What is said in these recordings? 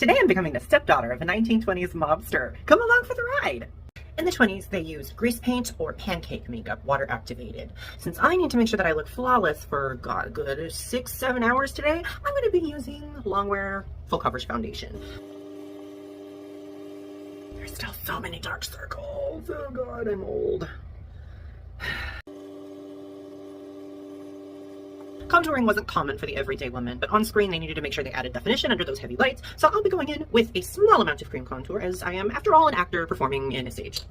Today I'm becoming the stepdaughter of a 1920s mobster. Come along for the ride! In the 20s, they used grease paint or pancake makeup, water activated. Since I need to make sure that I look flawless for, God, a good 6-7 hours today, I'm going to be using Longwear Full Coverage Foundation. There's still so many dark circles. Oh God, I'm old. Contouring wasn't common for the everyday woman, but on screen they needed to make sure they added definition under those heavy lights, so I'll be going in with a small amount of cream contour, as I am, after all, an actor performing in a stage.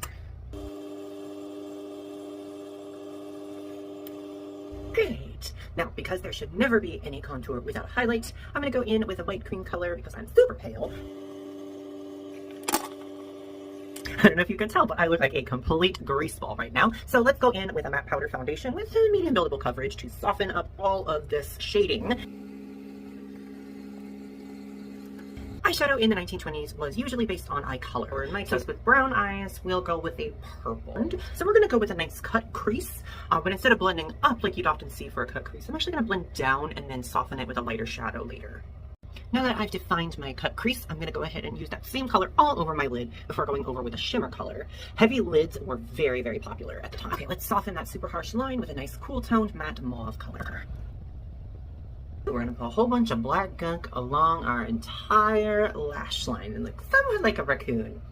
Great! Now, because there should never be any contour without highlight, I'm going to go in with a light cream color because I'm super pale. I don't know if you can tell, but I look like a complete grease ball right now. So let's go in with a matte powder foundation with a medium buildable coverage to soften up all of this shading. Eyeshadow in the 1920s was usually based on eye color. In my case, with brown eyes, we'll go with a purple. So we're going to go with a nice cut crease, but instead of blending up like you'd often see for a cut crease, I'm actually going to blend down and then soften it with a lighter shadow later. Now that I've defined my cut crease, I'm going to go ahead and use that same color all over my lid before going over with a shimmer color. Heavy lids were very, very popular at the time. Okay, let's soften that super harsh line with a nice cool toned matte mauve color. We're going to put a whole bunch of black gunk along our entire lash line and look somewhat like a raccoon.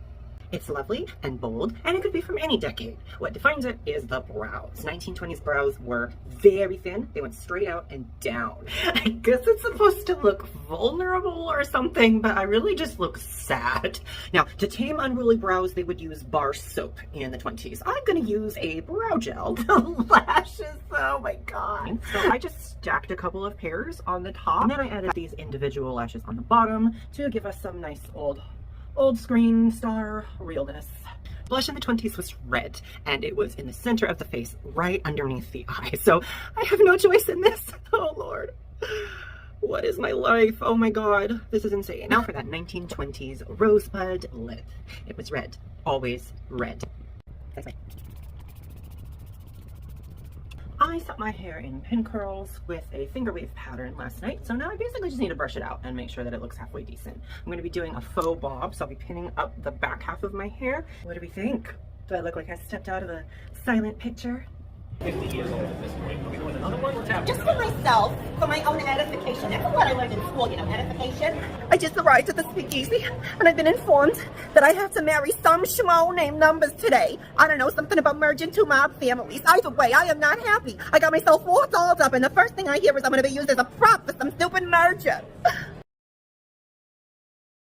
It's lovely and bold, and it could be from any decade. What defines it is the brows. 1920s brows were very thin. They went straight out and down. I guess it's supposed to look vulnerable or something, but I really just look sad. Now, to tame unruly brows, they would use bar soap in the 20s. I'm going to use a brow gel. The lashes, oh my God. So I just stacked a couple of pairs on the top, and then I added these individual lashes on the bottom to give us some nice old screen star realness. Blush in the 20s was red, and it was in the center of the face, right underneath the eye. So I have no choice in this. Oh Lord. What is my life? Oh my God. This is insane. Now for that 1920s rosebud lip. It was red. Always red. That's right. I set my hair in pin curls with a finger wave pattern last night, so now I basically just need to brush it out and make sure that it looks halfway decent. I'm going to be doing a faux bob, so I'll be pinning up the back half of my hair. What do we think? Do I look like I stepped out of a silent picture? 50 years old at this point. Are we doing another one? What's happening? Just for myself, for my own edification. That's what I learned in school, edification. I just arrived at the Speakeasy, and I've been informed that I have to marry some schmo named Numbers today. I don't know, something about merging two mob families. Either way, I am not happy. I got myself all dolled up, and the first thing I hear is I'm going to be used as a prop for some stupid merger.